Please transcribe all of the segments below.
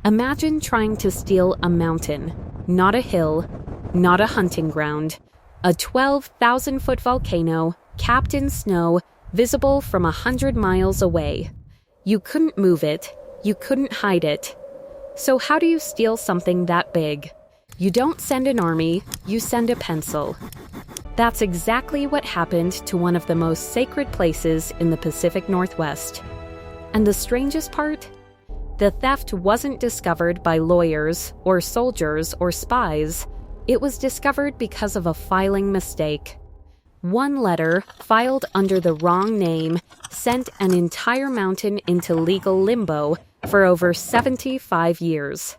Imagine trying to steal a mountain, not a hill, not a hunting ground, a 12,000-foot volcano capped in snow, visible from 100 miles away. You couldn't move it, you couldn't hide it. So how do you steal something that big? You don't send an army, you send a pencil. That's exactly what happened to one of the most sacred places in the Pacific Northwest. And the strangest part? The theft wasn't discovered by lawyers or soldiers or spies. It was discovered because of a filing mistake. One letter, filed under the wrong name, sent an entire mountain into legal limbo for over 75 years.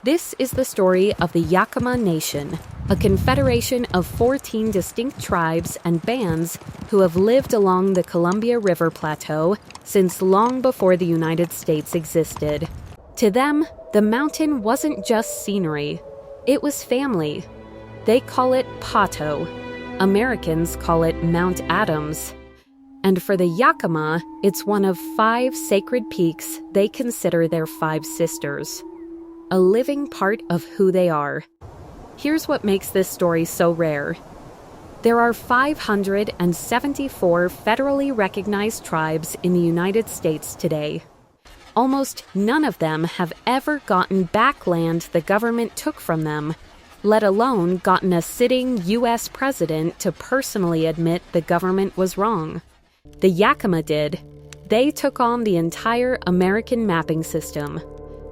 This is the story of the Yakama Nation, a confederation of 14 distinct tribes and bands who have lived along the Columbia River Plateau since long before the United States existed. To them, the mountain wasn't just scenery, it was family. They call it Pahto. Americans call it Mount Adams. And for the Yakama, it's one of 5 sacred peaks they consider their 5 sisters. A living part of who they are. Here's what makes this story so rare. There are 574 federally recognized tribes in the United States today. Almost none of them have ever gotten back land the government took from them, let alone gotten a sitting U.S. president to personally admit the government was wrong. The Yakama did. They took on the entire American mapping system.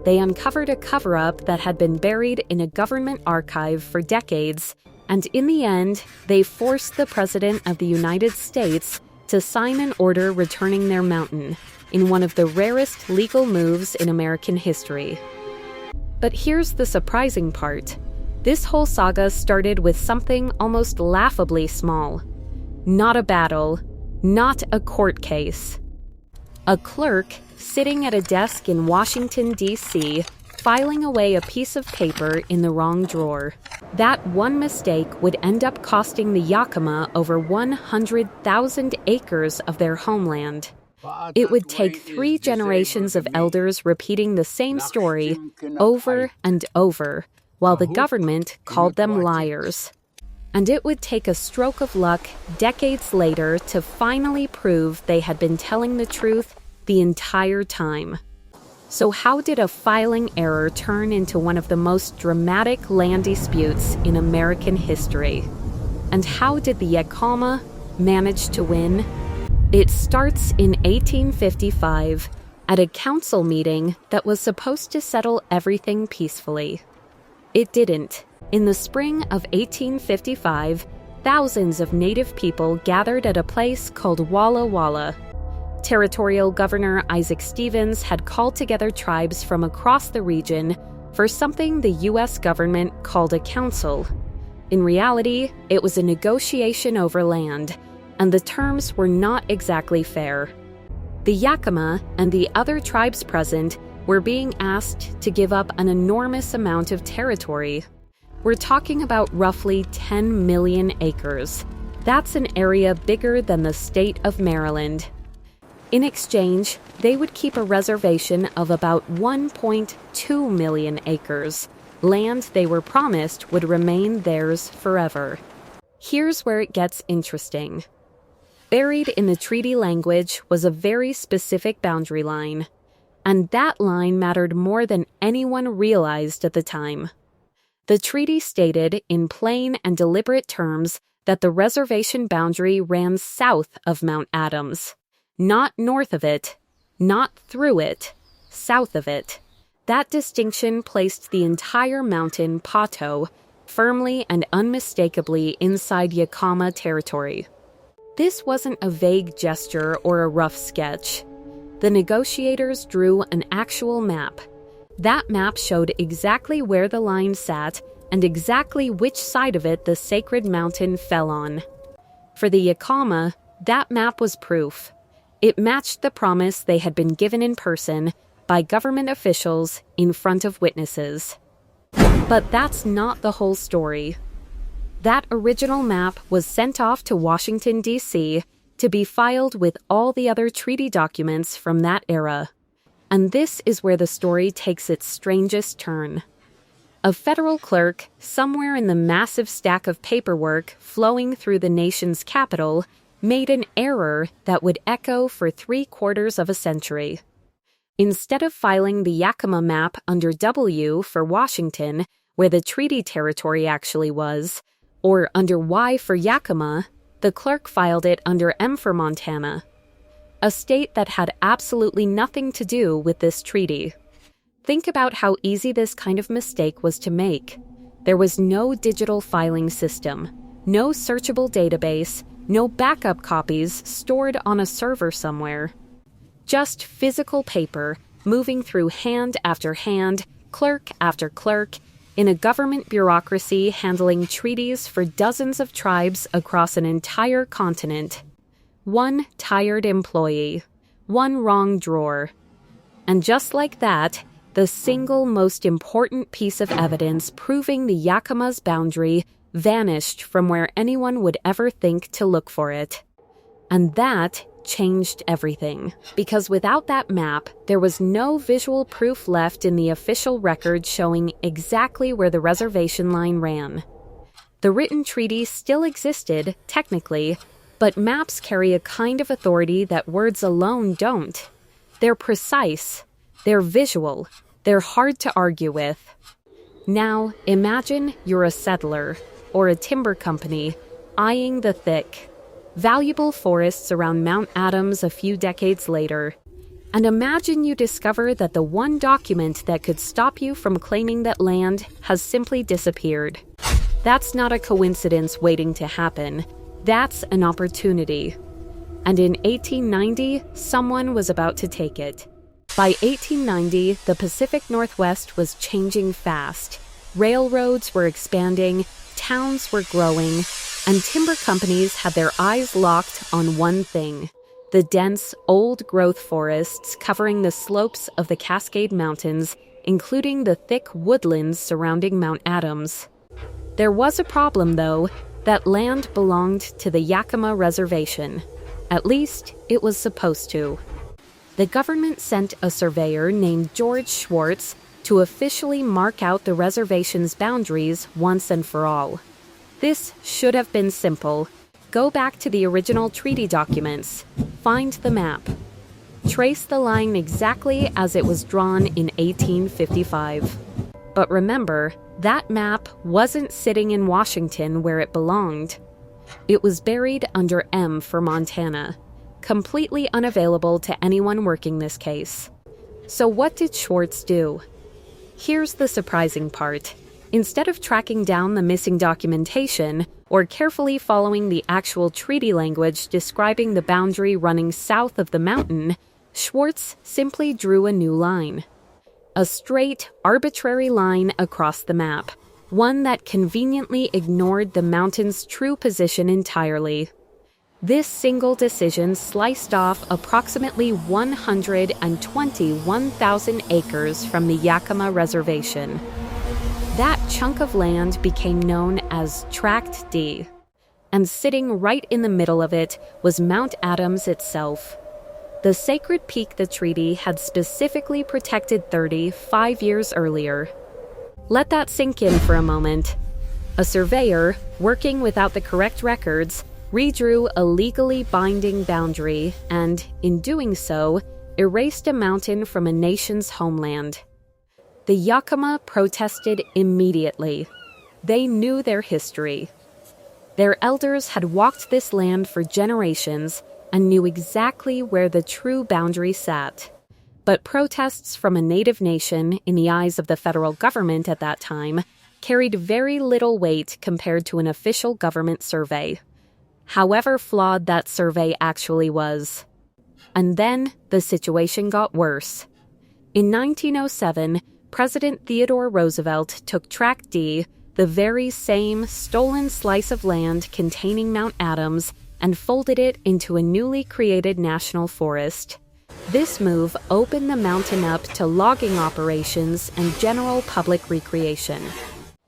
They uncovered a cover-up that had been buried in a government archive for decades, and in the end, they forced the President of the United States to sign an order returning their mountain, in one of the rarest legal moves in American history. But here's the surprising part. This whole saga started with something almost laughably small. Not a battle, not a court case. A clerk sitting at a desk in Washington, D.C., filing away a piece of paper in the wrong drawer. That one mistake would end up costing the Yakama over 100,000 acres of their homeland. It would take 3 generations of elders repeating the same story over and over, while the government called them liars. And it would take a stroke of luck decades later to finally prove they had been telling the truth the entire time. So how did a filing error turn into one of the most dramatic land disputes in American history? And how did the Yakama manage to win? It starts in 1855 at a council meeting that was supposed to settle everything peacefully. It didn't. In the spring of 1855, thousands of native people gathered at a place called Walla Walla. Territorial Governor Isaac Stevens had called together tribes from across the region for something the U.S. government called a council. In reality, it was a negotiation over land, and the terms were not exactly fair. The Yakama and the other tribes present were being asked to give up an enormous amount of territory. We're talking about roughly 10 million acres. That's an area bigger than the state of Maryland. In exchange, they would keep a reservation of about 1.2 million acres, land they were promised would remain theirs forever. Here's where it gets interesting. Buried in the treaty language was a very specific boundary line, and that line mattered more than anyone realized at the time. The treaty stated in plain and deliberate terms that the reservation boundary ran south of Mount Adams. Not north of it, not through it, south of it. That distinction placed the entire mountain Pahto firmly and unmistakably inside Yakama territory. This wasn't a vague gesture or a rough sketch. The negotiators drew an actual map. That map showed exactly where the line sat and exactly which side of it the sacred mountain fell on. For the Yakama, that map was proof. It matched the promise they had been given in person by government officials in front of witnesses. But that's not the whole story. That original map was sent off to Washington, D.C. to be filed with all the other treaty documents from that era. And this is where the story takes its strangest turn. A federal clerk, somewhere in the massive stack of paperwork flowing through the nation's capital, made an error that would echo for 3/4 of a century. Instead of filing the Yakama map under W for Washington, where the treaty territory actually was, or under Y for Yakama, the clerk filed it under M for Montana, a state that had absolutely nothing to do with this treaty. Think about how easy this kind of mistake was to make. There was no digital filing system, no searchable database, no backup copies stored on a server somewhere. Just physical paper moving through hand after hand, clerk after clerk, in a government bureaucracy handling treaties for dozens of tribes across an entire continent. One tired employee, one wrong drawer. And just like that, the single most important piece of evidence proving the Yakama's boundary vanished from where anyone would ever think to look for it. And that changed everything, because without that map, there was no visual proof left in the official record showing exactly where the reservation line ran. The written treaty still existed, technically, but maps carry a kind of authority that words alone don't. They're precise, they're visual, they're hard to argue with. Now, imagine you're a settler, or a timber company, eyeing the thick, valuable forests around Mount Adams a few decades later. And imagine you discover that the one document that could stop you from claiming that land has simply disappeared. That's not a coincidence waiting to happen. That's an opportunity. And in 1890, someone was about to take it. By 1890, the Pacific Northwest was changing fast. Railroads were expanding, towns were growing, and timber companies had their eyes locked on one thing: the dense, old-growth forests covering the slopes of the Cascade Mountains, including the thick woodlands surrounding Mount Adams. There was a problem, though. That land belonged to the Yakama Reservation. At least, it was supposed to. The government sent a surveyor named George Schwartz to officially mark out the reservation's boundaries once and for all. This should have been simple. Go back to the original treaty documents. Find the map. Trace the line exactly as it was drawn in 1855. But remember, that map wasn't sitting in Washington where it belonged. It was buried under M for Montana, completely unavailable to anyone working this case. So what did Schwartz do? Here's the surprising part. Instead of tracking down the missing documentation or carefully following the actual treaty language describing the boundary running south of the mountain, Schwartz simply drew a new line. A straight, arbitrary line across the map, one that conveniently ignored the mountain's true position entirely. This single decision sliced off approximately 121,000 acres from the Yakama Reservation. That chunk of land became known as Tract D, and sitting right in the middle of it was Mount Adams itself. The sacred peak the treaty had specifically protected 35 years earlier. Let that sink in for a moment. A surveyor, working without the correct records, redrew a legally binding boundary and, in doing so, erased a mountain from a nation's homeland. The Yakama protested immediately. They knew their history. Their elders had walked this land for generations and knew exactly where the true boundary sat. But protests from a native nation, in the eyes of the federal government at that time, carried very little weight compared to an official government survey, however flawed that survey actually was. And then the situation got worse. In 1907, President Theodore Roosevelt took Tract D, the very same stolen slice of land containing Mount Adams, and folded it into a newly created national forest. This move opened the mountain up to logging operations and general public recreation.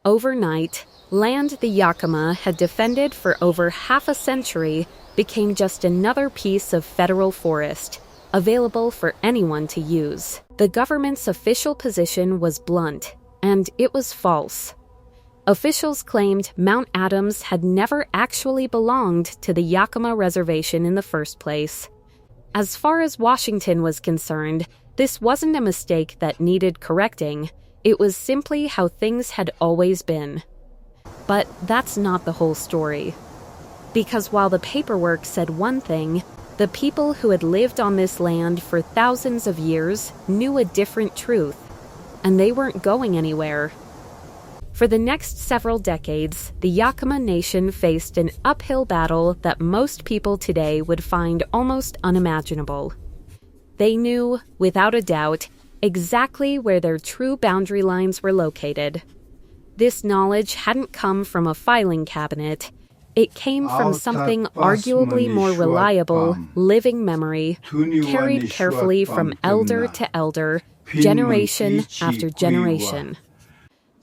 Overnight, land the Yakama had defended for over half a century became just another piece of federal forest, available for anyone to use. The government's official position was blunt, and it was false. Officials claimed Mount Adams had never actually belonged to the Yakama Reservation in the first place. As far as Washington was concerned, this wasn't a mistake that needed correcting. It was simply how things had always been. But that's not the whole story. Because while the paperwork said one thing, the people who had lived on this land for thousands of years knew a different truth, and they weren't going anywhere. For the next several decades, the Yakama Nation faced an uphill battle that most people today would find almost unimaginable. They knew, without a doubt, exactly where their true boundary lines were located. This knowledge hadn't come from a filing cabinet. It came from something arguably more reliable, living memory, carried carefully from elder to elder, generation after generation.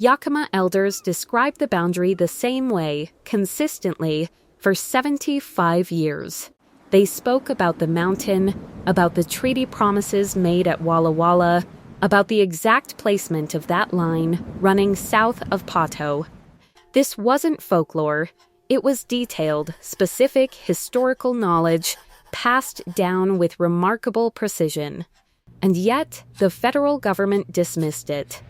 Yakama elders described the boundary the same way, consistently, for 75 years. They spoke about the mountain, about the treaty promises made at Walla Walla, about the exact placement of that line running south of Pahto. This wasn't folklore. It was detailed, specific historical knowledge passed down with remarkable precision. And yet, the federal government dismissed it.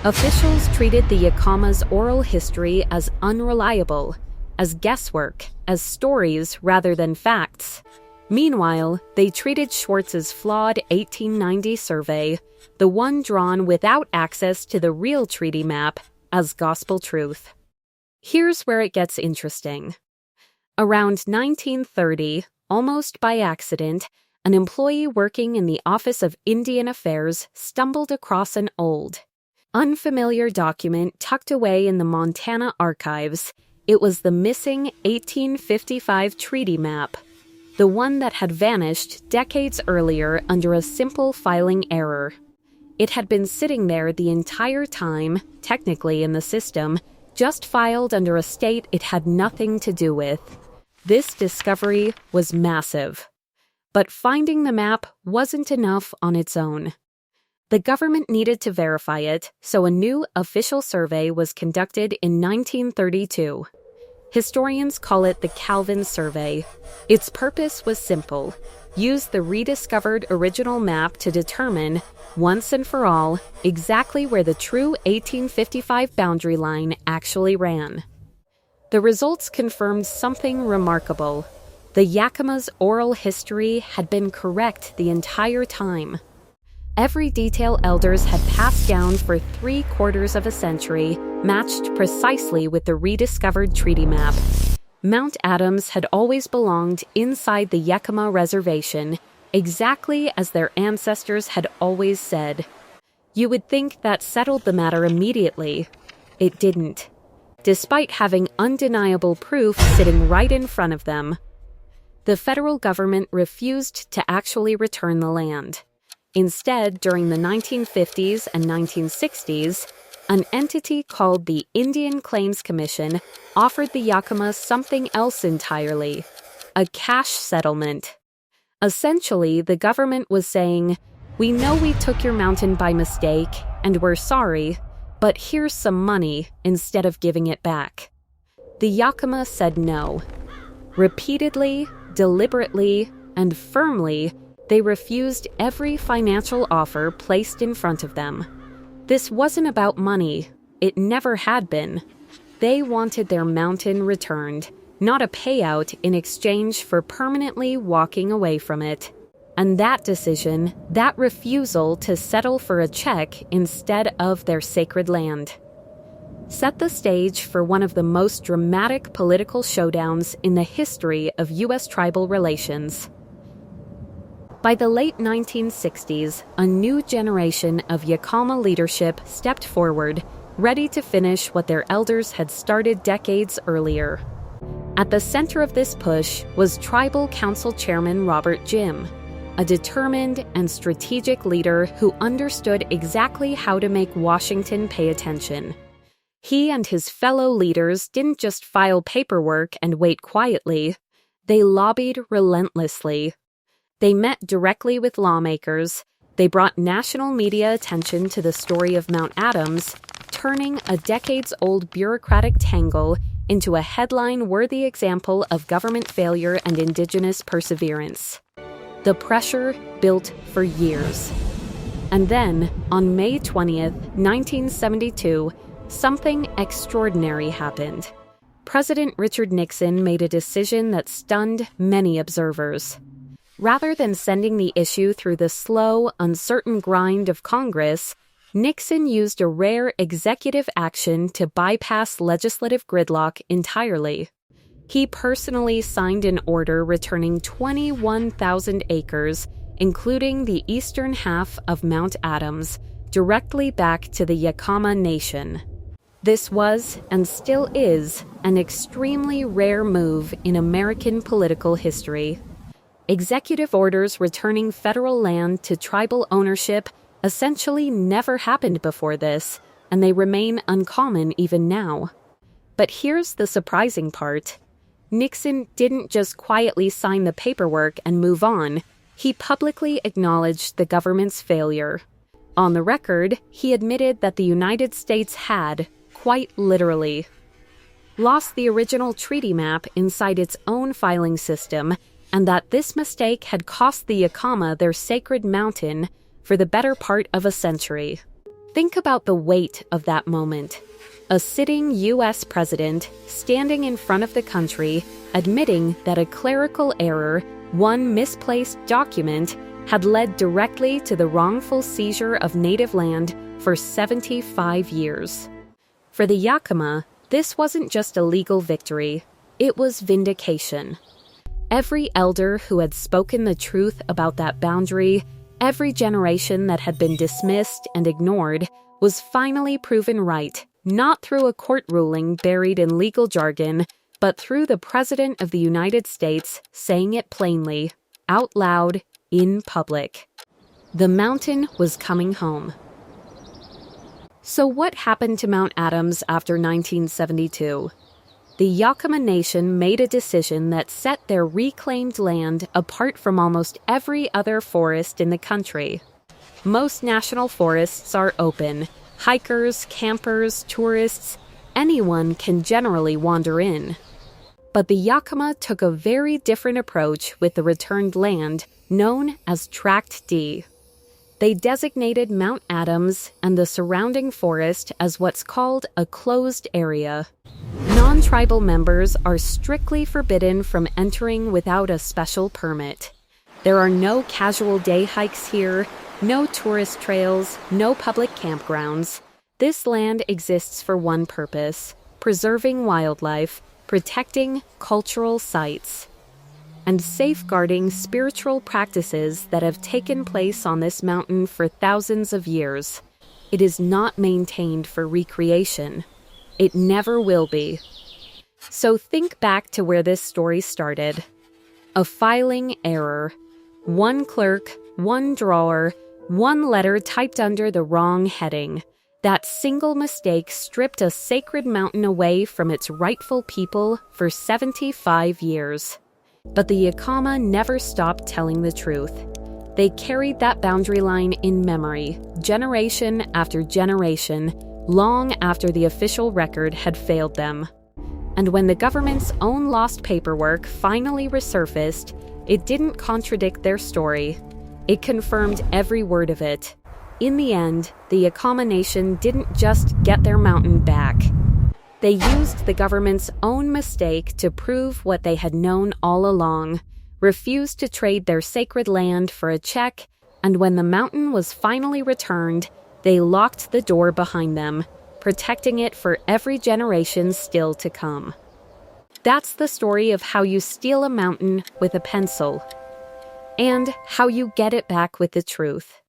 Officials treated the Yakama's oral history as unreliable, as guesswork, as stories rather than facts. Meanwhile, they treated Schwartz's flawed 1890 survey, the one drawn without access to the real treaty map, as gospel truth. Here's where it gets interesting. Around 1930, almost by accident, an employee working in the Office of Indian Affairs stumbled across an old, unfamiliar document tucked away in the Montana archives. It was the missing 1855 treaty map, the one that had vanished decades earlier under a simple filing error. It had been sitting there the entire time, technically in the system, just filed under a state it had nothing to do with. This discovery was massive. But finding the map wasn't enough on its own. The government needed to verify it, so a new official survey was conducted in 1932. Historians call it the Calvin Survey. Its purpose was simple: use the rediscovered original map to determine, once and for all, exactly where the true 1855 boundary line actually ran. The results confirmed something remarkable. The Yakama's oral history had been correct the entire time. Every detail elders had passed down for 3/4 of a century matched precisely with the rediscovered treaty map. Mount Adams had always belonged inside the Yakama Reservation, exactly as their ancestors had always said. You would think that settled the matter immediately. It didn't. Despite having undeniable proof sitting right in front of them, the federal government refused to actually return the land. Instead, during the 1950s and 1960s, an entity called the Indian Claims Commission offered the Yakama something else entirely: a cash settlement. Essentially, the government was saying, "We know we took your mountain by mistake, and we're sorry, but here's some money," instead of giving it back. The Yakama said no. Repeatedly, deliberately, and firmly, they refused every financial offer placed in front of them. This wasn't about money. It never had been. They wanted their mountain returned, not a payout in exchange for permanently walking away from it. And that decision, that refusal to settle for a check instead of their sacred land, set the stage for one of the most dramatic political showdowns in the history of U.S. tribal relations. By the late 1960s, a new generation of Yakama leadership stepped forward, ready to finish what their elders had started decades earlier. At the center of this push was Tribal Council Chairman Robert Jim, a determined and strategic leader who understood exactly how to make Washington pay attention. He and his fellow leaders didn't just file paperwork and wait quietly. They lobbied relentlessly. They met directly with lawmakers. They brought national media attention to the story of Mount Adams, turning a decades-old bureaucratic tangle into a headline-worthy example of government failure and indigenous perseverance. The pressure built for years. And then, on May 20th, 1972, something extraordinary happened. President Richard Nixon made a decision that stunned many observers. Rather than sending the issue through the slow, uncertain grind of Congress, Nixon used a rare executive action to bypass legislative gridlock entirely. He personally signed an order returning 21,000 acres, including the eastern half of Mount Adams, directly back to the Yakama Nation. This was, and still is, an extremely rare move in American political history. Executive orders returning federal land to tribal ownership essentially never happened before this, and they remain uncommon even now. But here's the surprising part. Nixon didn't just quietly sign the paperwork and move on. He publicly acknowledged the government's failure. On the record, he admitted that the United States had, quite literally, lost the original treaty map inside its own filing system, and that this mistake had cost the Yakama their sacred mountain for the better part of a century. Think about the weight of that moment. A sitting U.S. president standing in front of the country, admitting that a clerical error, one misplaced document, had led directly to the wrongful seizure of native land for 75 years. For the Yakama, this wasn't just a legal victory, it was vindication. Every elder who had spoken the truth about that boundary, every generation that had been dismissed and ignored, was finally proven right, not through a court ruling buried in legal jargon, but through the President of the United States saying it plainly, out loud, in public. The mountain was coming home. So what happened to Mount Adams after 1972? The Yakama Nation made a decision that set their reclaimed land apart from almost every other forest in the country. Most national forests are open. Hikers, campers, tourists, anyone can generally wander in. But the Yakama took a very different approach with the returned land, known as Tract D. They designated Mount Adams and the surrounding forest as what's called a closed area. Non-tribal members are strictly forbidden from entering without a special permit. There are no casual day hikes here, no tourist trails, no public campgrounds. This land exists for one purpose: preserving wildlife, protecting cultural sites, and safeguarding spiritual practices that have taken place on this mountain for thousands of years. It is not maintained for recreation. It never will be. So think back to where this story started. A filing error. One clerk, one drawer, one letter typed under the wrong heading. That single mistake stripped a sacred mountain away from its rightful people for 75 years. But the Yakama never stopped telling the truth. They carried that boundary line in memory, generation after generation, long after the official record had failed them. And when the government's own lost paperwork finally resurfaced, it didn't contradict their story. It confirmed every word of it. In the end, the Yakama Nation didn't just get their mountain back. They used the government's own mistake to prove what they had known all along, refused to trade their sacred land for a check, and when the mountain was finally returned, they locked the door behind them, protecting it for every generation still to come. That's the story of how you steal a mountain with a pencil, and how you get it back with the truth.